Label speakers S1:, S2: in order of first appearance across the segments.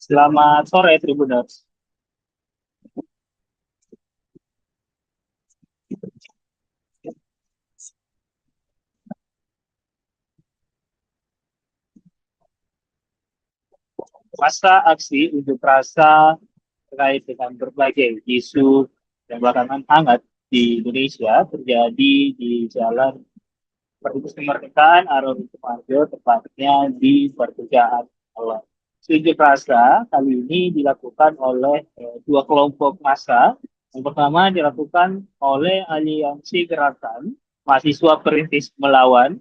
S1: Selamat sore, Tribuners. Masa aksi unjuk rasa terkait dengan berbagai isu yang belakangan hangat di Indonesia terjadi di Jalan Pertubus Kemerdekaan Arori Sumarjo, tepatnya di Pertigaan Awal. Unjuk rasa kali ini dilakukan oleh dua kelompok massa. Yang pertama dilakukan oleh Aliansi Gerakan Mahasiswa Perintis Melawan.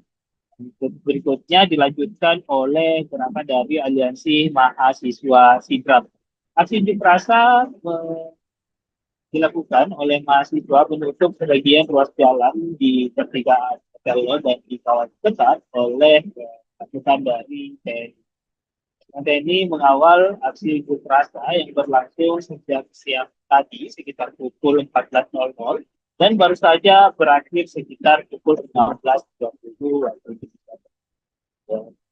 S1: Berikutnya dilanjutkan oleh gerakan dari Aliansi Mahasiswa Sidrap. Aksi unjuk rasa dilakukan oleh mahasiswa menutup sebagian ruas jalan di pertigaan Tello dan di kawasan dekat oleh pasukan dari TNI. TNI mengawal aksi unjuk rasa yang berlangsung sejak siang tadi sekitar pukul 14.00 dan baru saja berakhir sekitar pukul 15.20 waktu Indonesia.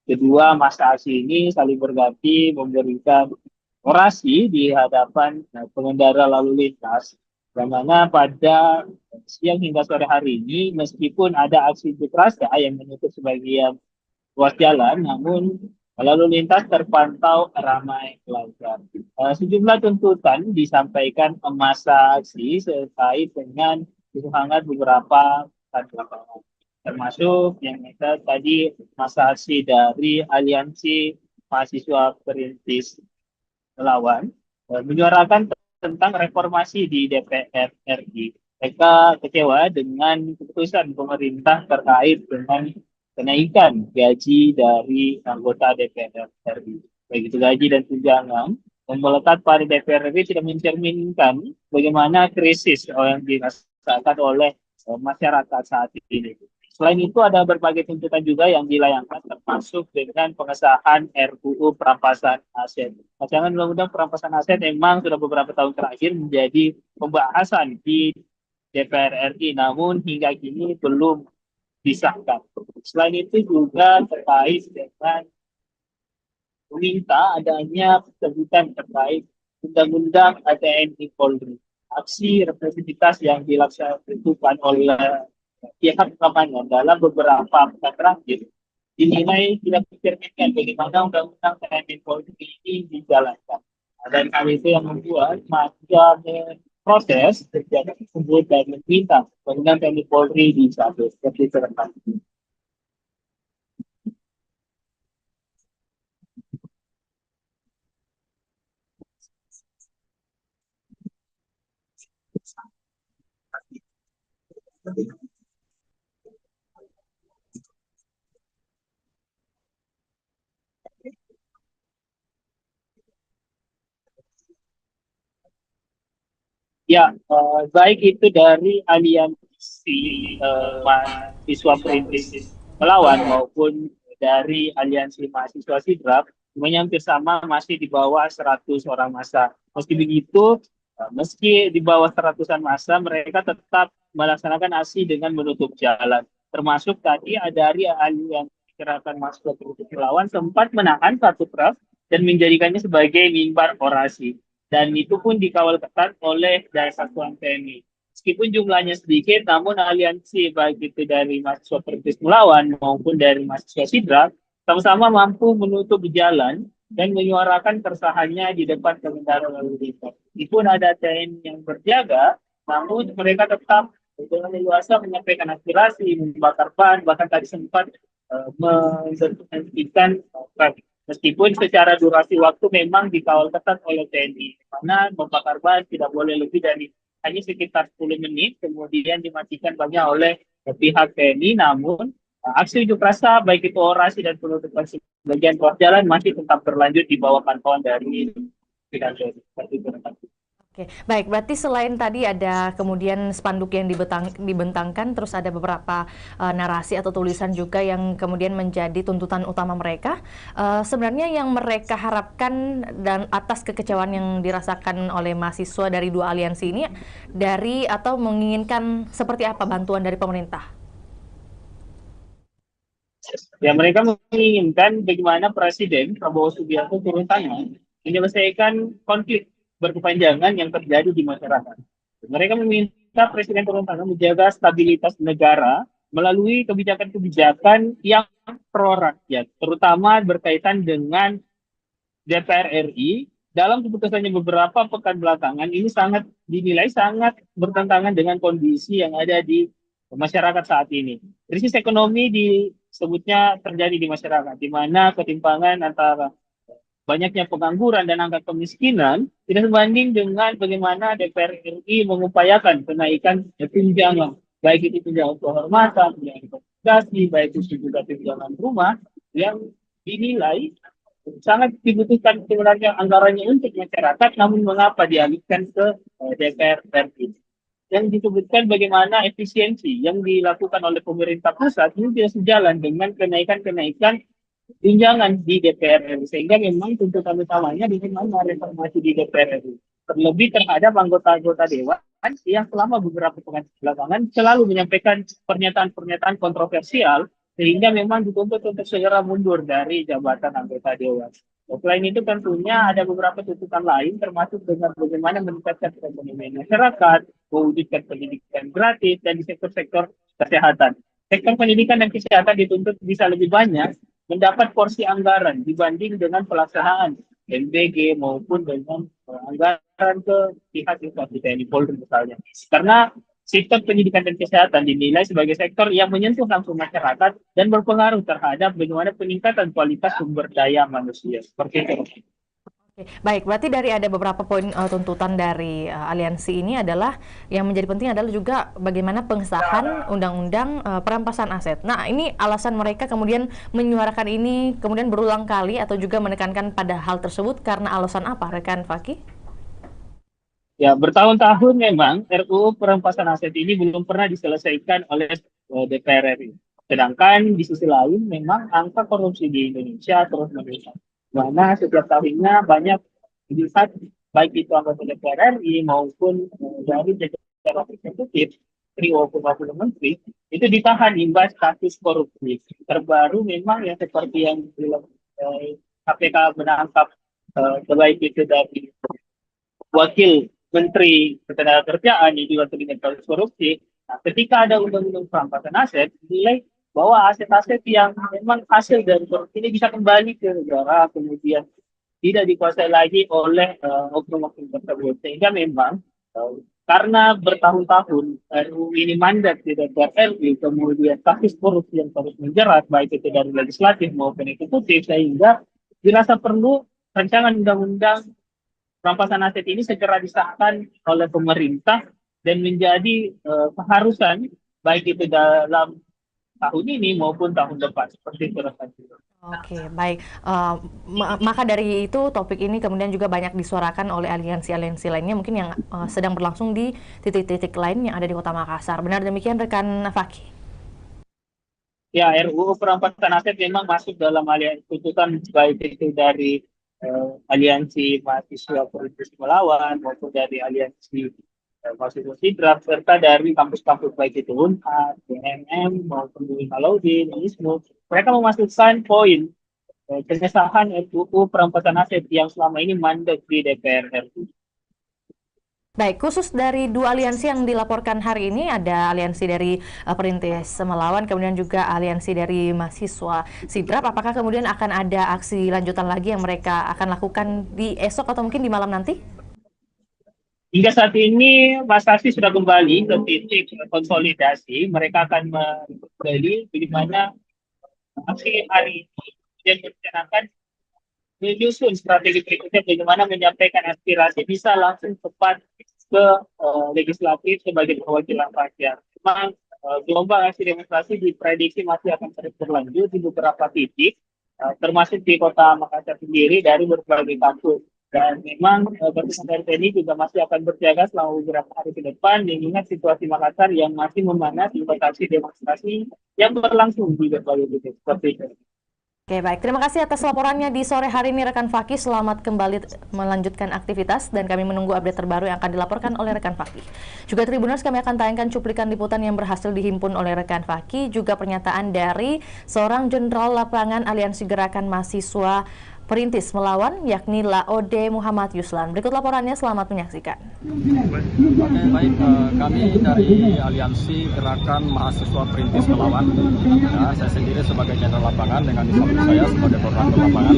S1: Kedua masa aksi ini saling berganti memberikan orasi di hadapan pengendara lalu lintas. Yang mana pada siang hingga sore hari ini, meskipun ada aksi unjuk rasa yang menutup sebagian ruas jalan, namun lalu lintas terpantau ramai lancar. Sejumlah tuntutan disampaikan masa aksi terkait dengan isu hangat beberapa lapangan, termasuk yang kita tadi masa aksi dari Aliansi Mahasiswa Perintis Melawan menyuarakan tentang reformasi di DPR RI. Mereka kecewa dengan keputusan pemerintah terkait dengan kenaikan gaji dari anggota DPR RI. Baik itu gaji dan tunjangan yang melekat pada DPR RI tidak mencerminkan bagaimana krisis yang dirasakan oleh masyarakat saat ini. Selain itu ada berbagai tuntutan juga yang dilayangkan termasuk dengan pengesahan RUU perampasan aset. Rancangan Undang-Undang Perampasan Aset memang sudah beberapa tahun terakhir menjadi pembahasan di DPR RI, namun hingga kini belum disahkan. Selain itu juga terkait dengan meminta adanya pencabutan terkait Undang-Undang TNI Polri. Aksi represivitas yang dilaksanakan oleh pihak keamanan dalam beberapa pekan terakhir dinilai tidak mencerminkan bagaimana Undang-Undang TNI Polri ini dijalankan. Dan hal itu yang membuat masa proses terjadi tersebut dan meminta Undang-Undang TNI Polri dicabut seperti terekam. Ya, baik itu dari aliansi mahasiswa perintis melawan maupun dari aliansi mahasiswa sidrap, semuanya hampir sama masih di bawah 100 orang massa. Meski begitu, meski di bawah seratusan massa, mereka tetap melaksanakan aksi dengan menutup jalan. Termasuk tadi ada dari aliansi gerakan mahasiswa perintis melawan sempat menahan satu truk dan menjadikannya sebagai mimbar orasi dan itu pun dikawal ketat oleh dari satuan TNI. Meskipun jumlahnya sedikit, namun aliansi baik itu dari mahasiswa Perintis Melawan maupun dari mahasiswa Sidra sama-sama mampu menutup jalan dan menyuarakan keresahannya di depan pengendara lalu lintas. Meskipun ada TNI yang berjaga, namun mereka tetap dengan leluasa menyampaikan aspirasi, membakar ban, bahkan tadi sempat menghentikan meskipun secara durasi waktu memang dikawal ketat oleh TNI, karena membakar ban tidak boleh lebih dari hanya sekitar 10 menit, kemudian dimatikan banyak oleh pihak TNI, namun aksi unjuk rasa, baik itu orasi dan penutupan sebagian ruas jalan masih tetap berlanjut di bawah pantauan dari pihak TNI. Seperti itu.
S2: Oke, baik. Berarti selain tadi ada kemudian spanduk yang dibentangkan, terus ada beberapa narasi atau tulisan juga yang kemudian menjadi tuntutan utama mereka. Sebenarnya yang mereka harapkan dan atas kekecewaan yang dirasakan oleh mahasiswa dari dua aliansi ini, dari atau menginginkan seperti apa bantuan dari pemerintah?
S1: Ya, mereka menginginkan bagaimana Presiden Prabowo Subianto turun tangan menyelesaikan konflik berkepanjangan yang terjadi di masyarakat. Mereka meminta Presiden turun tangan menjaga stabilitas negara melalui kebijakan-kebijakan yang pro rakyat, terutama berkaitan dengan DPR RI. Dalam keputusannya beberapa pekan belakangan ini sangat dinilai sangat bertentangan dengan kondisi yang ada di masyarakat saat ini. Krisis ekonomi disebutnya terjadi di masyarakat, di mana ketimpangan antara banyaknya pengangguran dan angka kemiskinan tidak sebanding dengan bagaimana DPR RI mengupayakan kenaikan tunjangan, baik itu tunjangan kehormatan, tunjangan kompensasi, baik itu juga tunjangan rumah yang dinilai sangat dibutuhkan sebenarnya anggarannya untuk masyarakat, namun mengapa dialihkan ke DPR RI? Yang disebutkan bagaimana efisiensi yang dilakukan oleh pemerintah pusat ini tidak sejalan dengan kenaikan-kenaikan tunjangan di DPR RI, sehingga memang tuntutan utamanya bagaimana reformasi di DPR RI, terlebih terhadap anggota-anggota dewan yang selama beberapa pekan belakangan selalu menyampaikan pernyataan-pernyataan kontroversial, sehingga memang dituntut untuk segera mundur dari jabatan anggota dewan. Selain itu tentunya ada beberapa tuntutan lain, termasuk dengan bagaimana meningkatkan perekonomian masyarakat, mewujudkan pendidikan gratis, dan di sektor-sektor kesehatan. Sektor pendidikan dan kesehatan dituntut bisa lebih banyak mendapat porsi anggaran dibanding dengan pelaksanaan MBG maupun dengan anggaran ke pihak instansi TNI Polri misalnya. Karena sistem pendidikan dan kesehatan dinilai sebagai sektor yang menyentuh langsung masyarakat dan berpengaruh terhadap bagaimana peningkatan kualitas sumber daya manusia. Seperti itu.
S2: Oke, baik, berarti dari ada beberapa poin tuntutan dari aliansi ini adalah yang menjadi penting adalah juga bagaimana pengesahan undang-undang perampasan aset. Nah, ini alasan mereka kemudian menyuarakan ini kemudian berulang kali atau juga menekankan pada hal tersebut karena alasan apa, rekan Fakih?
S1: Ya, bertahun-tahun memang RUU perampasan aset ini belum pernah diselesaikan oleh DPR RI. Sedangkan di sisi lain memang angka korupsi di Indonesia terus meningkat. Mana setiap tahunnya banyak dilihat baik itu anggota DPR RI maupun dari jajaran eksekutif, maupun menteri itu ditahan imbas kasus korupsi. Terbaru memang yang seperti yang KPK menangkap baik itu dari wakil Menteri Ketenagakerjaan yang juga terlibat kasus korupsi. Nah, ketika ada undang-undang perampasan aset, dinilai bahwa aset-aset yang memang hasil dari korupsi ini bisa kembali ke negara, kemudian tidak dikuasai lagi oleh oknum-oknum tersebut. Sehingga memang karena bertahun-tahun RUU ini mandat di DPR RI, kemudian kasus korupsi yang terus menjerat, baik itu dari legislatif maupun eksekutif, sehingga dirasa perlu rancangan undang-undang perampasan aset ini segera disahkan oleh pemerintah dan menjadi keharusan baik itu dalam tahun ini maupun tahun depan seperti itu.
S2: Oke, baik. Maka dari itu topik ini kemudian juga banyak disuarakan oleh aliansi-aliansi lainnya mungkin yang sedang berlangsung di titik-titik lain yang ada di Kota Makassar. Benar demikian rekan Fakih?
S1: Ya, RUU perampasan aset memang masuk dalam aliansi tuntutan baik itu dari aliansi mahasiswa politik melawan maupun dari aliansi mahasiswa sidrap serta dari kampus-kampus baik itu UNHAD, BNM maupun Laude, ISMU. Mereka memasukkan poin pengesahan RUU perampasan aset yang selama ini mandek di DPR RI.
S2: Baik, khusus dari dua aliansi yang dilaporkan hari ini, ada aliansi dari Perintis Melawan, kemudian juga aliansi dari mahasiswa Sidrap. Apakah kemudian akan ada aksi lanjutan lagi yang mereka akan lakukan di esok atau mungkin di malam nanti?
S1: Hingga saat ini Mas Asi sudah kembali ke titik konsolidasi. Mereka akan kembali bagaimana aksi hari ini dan merencanakan menyusun strategi berikutnya bagaimana menyampaikan aspirasi bisa langsung tepat ke legislatif sebagai perwakilan rakyat. Memang gelombang aksi demonstrasi diprediksi masih akan terus berlanjut di beberapa titik, termasuk di Kota Makassar sendiri dari berbagai kampus. Dan memang petugas dari TNI juga masih akan berjaga selama beberapa hari ke depan mengingat situasi Makassar yang masih memanas di aksi demonstrasi yang berlangsung di berbagai titik. Seperti itu.
S2: Oke, baik. Terima kasih atas laporannya di sore hari ini rekan Fakih. Selamat kembali melanjutkan aktivitas dan kami menunggu update terbaru yang akan dilaporkan oleh rekan Fakih. Juga Tribuners, kami akan tayangkan cuplikan liputan yang berhasil dihimpun oleh rekan Fakih, juga pernyataan dari seorang jenderal lapangan Aliansi Gerakan Mahasiswa perintis melawan, yakni Laode Muhammad Yuslan. Berikut laporannya, selamat menyaksikan.
S3: Oke, baik, kami dari Aliansi Gerakan Mahasiswa Perintis Melawan. Ya, saya sendiri sebagai jenderal lapangan dengan di samping saya sebagai koordinator lapangan.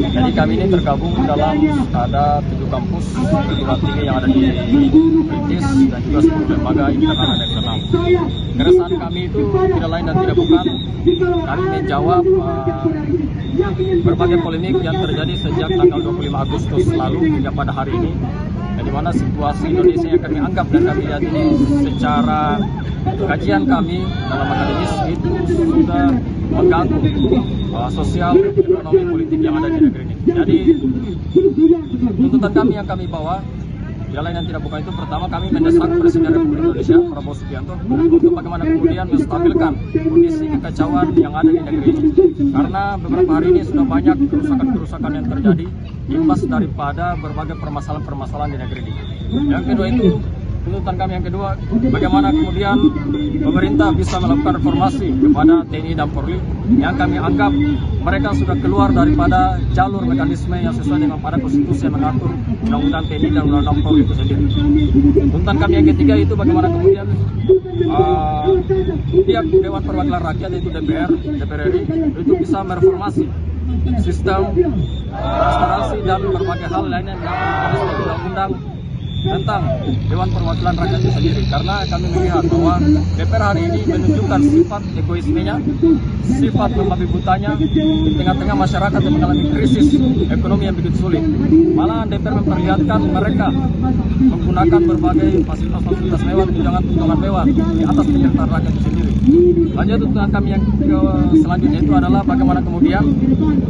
S3: Jadi kami ini tergabung dalam ada 7 kampus perguruan tinggi yang ada di Perintis dan juga 10 lembaga internal dan eksternal. Keresahan kami itu tidak lain dan tidak bukan kami menjawab berbagai polemik yang terjadi sejak tanggal 25 Agustus lalu hingga pada hari ini, di mana situasi Indonesia yang kami anggap dan kami lihat ini secara kajian kami dalam akademis itu sudah mengganggu sosial, ekonomi, politik yang ada di negeri ini. Jadi tuntutan kami yang kami bawa tidak lain dan tidak bukan itu, pertama kami mendesak Presiden Republik Indonesia Prabowo Subianto untuk bagaimana kemudian menstabilkan kondisi kekacauan yang ada di negeri ini, karena beberapa hari ini sudah banyak kerusakan-kerusakan yang terjadi imbas daripada berbagai permasalahan-permasalahan di negeri ini. Yang kedua itu, tuntutan kami yang kedua, bagaimana kemudian pemerintah bisa melakukan reformasi kepada TNI dan Polri yang kami anggap mereka sudah keluar daripada jalur mekanisme yang sesuai dengan pada konstitusi yang mengatur undang-undang TNI dan undang-undang Polri itu sendiri. Tuntutan kami yang ketiga itu bagaimana kemudian pihak Dewan Perwakilan Rakyat yaitu DPR RI itu bisa mereformasi sistem administrasi dan berbagai hal lainnya yang mengatur undang-undang tentang Dewan Perwakilan Rakyat itu sendiri, karena kami melihat bahwa DPR hari ini menunjukkan sifat egoismenya, sifat membabi butanya di tengah-tengah masyarakat yang mengalami krisis ekonomi yang begitu sulit. Malah DPR memperlihatkan mereka menggunakan berbagai fasilitas mewah, tunjangan mewah di atas penyertaan rakyat itu sendiri. Lanjut, tuntutan kami yang selanjutnya itu adalah bagaimana kemudian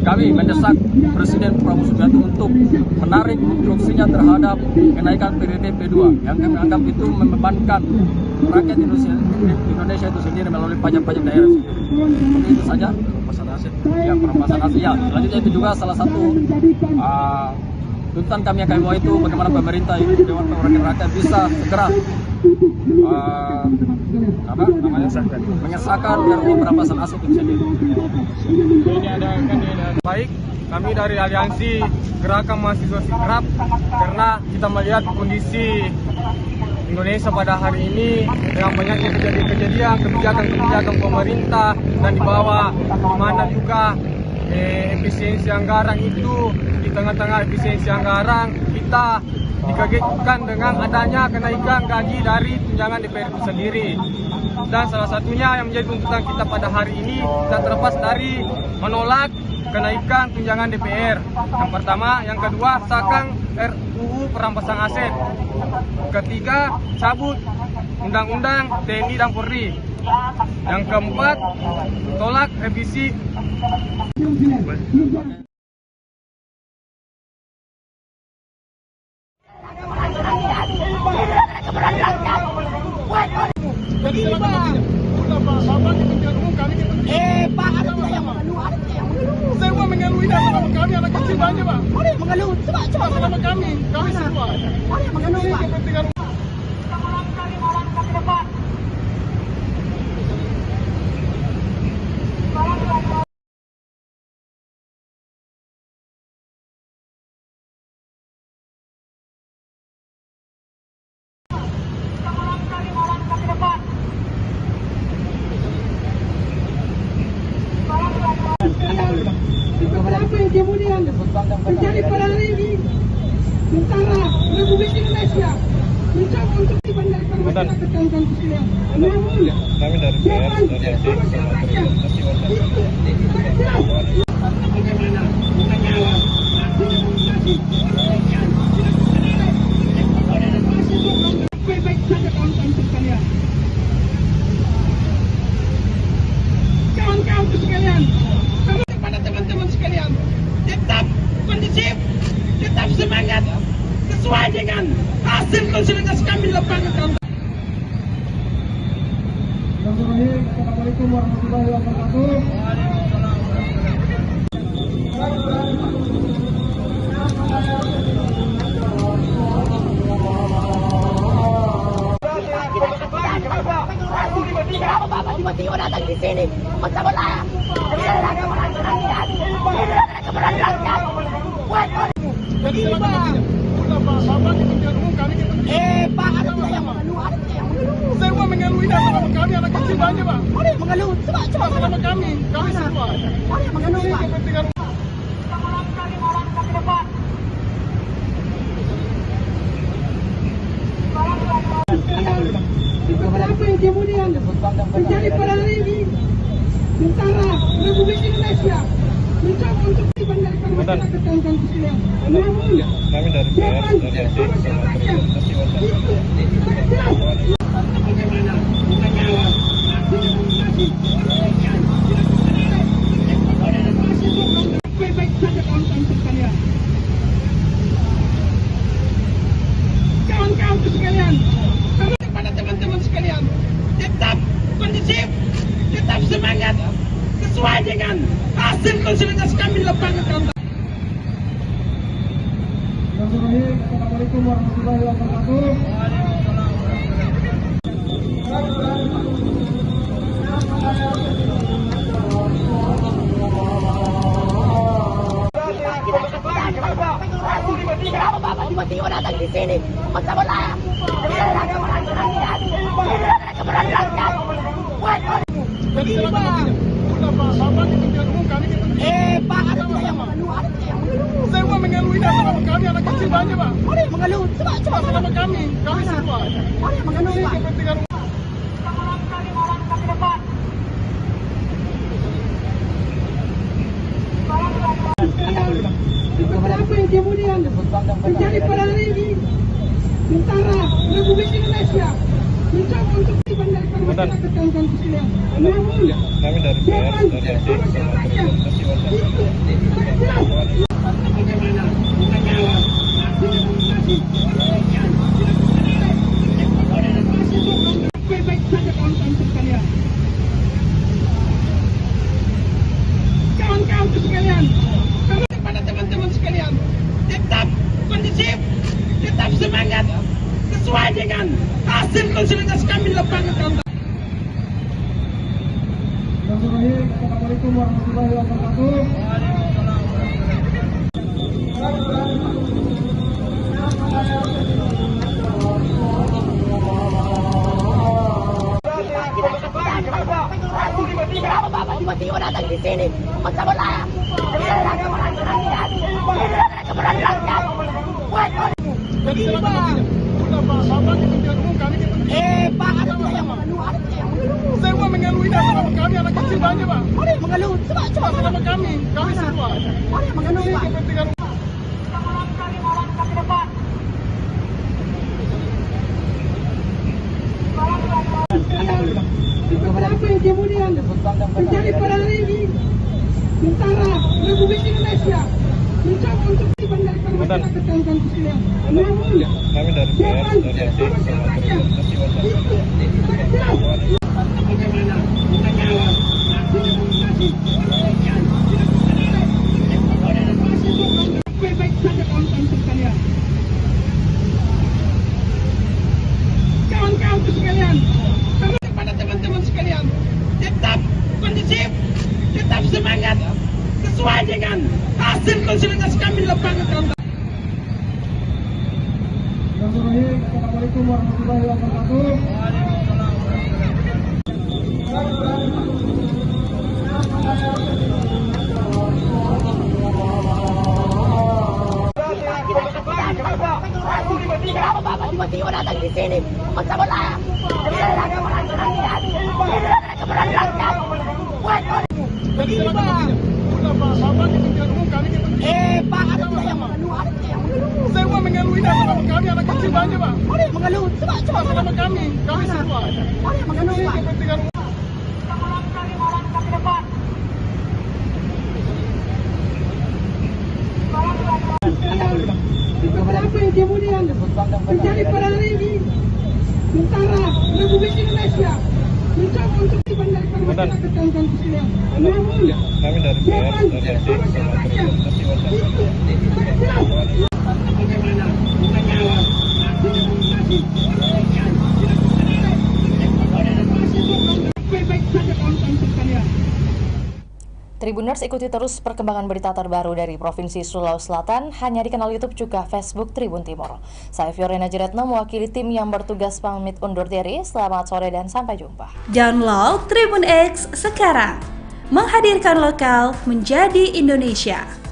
S3: kami mendesak Presiden Prabowo Subianto untuk menarik instruksinya terhadap kenaikan PDT P2 yang kami anggap itu membebankan rakyat Indonesia itu sendiri melalui pajak-pajak daerah sendiri. Seperti itu saja perampasan aset. Ya, perampasan aset. Ya, selanjutnya itu juga salah satu tuntutan kami yang kami bawa itu bagaimana pemerintah itu Dewan Perwakilan Rakyat bisa segera mengesahkan RUU perampasan aset itu sendiri.
S4: Baik, kami dari Aliansi Gerakan Mahasiswa Sikrap, karena kita melihat kondisi Indonesia pada hari ini dengan banyaknya kejadian kebijakan pemerintah dan di bawah mana juga efisiensi anggaran itu, di tengah-tengah efisiensi anggaran kita dikagetkan dengan adanya kenaikan gaji dari tunjangan DPR itu sendiri. Dan salah satunya yang menjadi tuntutan kita pada hari ini tidak terlepas dari menolak kenaikan tunjangan DPR. Yang pertama, yang kedua, sahkan RUU perampasan aset. Ketiga, cabut undang-undang TNI dan Polri. Yang keempat, tolak revisi.
S5: Pak, ada tidak yang mengeluh? Saya mau mengeluh ini sama kami, anak kecil banyak, Pak. Mana yang mengeluh? Coba sama kami semua. Mana yang mengeluh, Pak? Apa yang kemudian terjadi pada hari ini? Tentara Republik Indonesia mencoba untuk dibandarkan masyarakat dan sekalian. Namun, kami dari PR, bagaimana menyala demokrasi baik-baik saja kawan-kawan sekalian. Kawan-kawan sekalian, kepada teman-teman sekalian, tetap kondisif, tetap semangat, sesuai dengan hasil konsolidasi kami di lapangan. Assalamualaikum warahmatullahi wabarakatuh. Kenapa Bapak tiba-tiba datang di sini? Macam mana? Ini adalah kebenaran rakyat. Ini adalah kebenaran rakyat.
S4: anak kecil banyak, Pak.
S5: Mari mengeluh, coba
S4: Sama kami semua.
S5: Mari mengeluh, Pak.
S4: Kepentingan
S5: Beberapa yang kemudian menjadi pada hari ini tentara Republik Indonesia mencoba untuk dibandingkan masyarakat dan sekalian. Namun,
S4: kami dari
S5: jangan sama saja. Bagaimana menjawab demonstrasi baik-baik saja kawan-kawan sekalian. Kawan-kawan sekalian, kepada teman-teman sekalian, tetap kondisif, tetap semangat, sesuai dengan hasil konsolidasi kami di lapangan kawan-kawan. Assalamualaikum warahmatullahi wabarakatuh.
S6: Kenapa Bapak tiba-tiba datang di sini? Masa bola? Tidak ada keberanian.
S4: Jadi Pak, udah Pak, Bapak kepentingan umum, kami kepentingan.
S6: Pak, ada tidak yang mengeluh? Ada tidak yang mengeluh?
S4: Saya mau mengeluh ini sama kami anak kecil banyak, Pak.
S6: Mari mengeluh, coba.
S4: Sama kami semua.
S6: Mari mengeluh, Pak.
S4: Kepentingan umum.
S5: Beberapa yang kemudian menjadi pada hari ini tentara Republik Indonesia mencoba untuk dibandingkan masyarakat dan sekalian. Namun,
S4: Kami dari
S5: jangan sama saja. Bagaimana menjawab demonstrasi baik-baik saja kawan-kawan sekalian. Kawan-kawan sekalian, kepada teman-teman sekalian, tetap kondisif, tetap semangat, sesuai dengan hasil konsolidasi kami di lapangan kawan-kawan. Assalamualaikum warahmatullahi wabarakatuh.
S6: Kenapa Bapak tiba-tiba datang di sini? Masa bola? Tidak ada keberanian.
S4: Jadi Pak, udah Pak, Bapak kepentingan umum, kami kepentingan.
S6: Pak, ada tidak yang mengeluh? Ada tidak yang mengeluh?
S4: Saya mau mengeluh ini sama kami anak kecil banyak, Pak.
S6: Mari mengeluh, coba.
S4: Sama kami semua.
S6: Mari mengeluh, Pak.
S4: Kepentingan umum.
S5: Beberapa yang kemudian menjadi pada hari ini tentara Republik Indonesia mencoba untuk dibandingkan masyarakat dan sekalian. Namun,
S4: Kami dari
S5: jangan sama saja. Bagaimana menjawab demonstrasi baik-baik saja kawan-kawan sekalian. Kawan-kawan sekalian, kepada teman-teman sekalian, tetap kondisif, tetap semangat, sesuai dengan hasil konsolidasi kami di lapangan kawan-kawan. Assalamualaikum warahmatullahi wabarakatuh.
S6: Kenapa Bapak tiba-tiba datang di sini? Masa bola? Tidak ada keberanian.
S4: Jadi Pak, udah Pak, Bapak kepentingan umum, kami kepentingan.
S6: Pak, ada tidak yang mengeluh? Ada tidak yang mengeluh?
S4: Saya mau mengeluh ini sama kami anak kecil banyak, Pak.
S6: Mari mengeluh, coba.
S4: Sama kami semua.
S6: Mari mengeluh, Pak.
S4: Kepentingan umum.
S5: Beberapa yang kemudian menjadi pada hari ini tentara Republik Indonesia mencoba untuk dibandingkan masyarakat dan sekalian. Namun,
S4: Kami dari
S5: jangan sama saja. Bagaimana menjawab demonstrasi baik-baik saja kawan-kawan sekalian.
S2: Tribuners, ikuti terus perkembangan berita terbaru dari Provinsi Sulawesi Selatan hanya di kanal YouTube juga Facebook Tribun Timur. Saya Fiorina Jeretno mewakili tim yang bertugas pamit undur diri. Selamat sore dan sampai jumpa.
S7: Download Tribun X sekarang. Menghadirkan lokal menjadi Indonesia.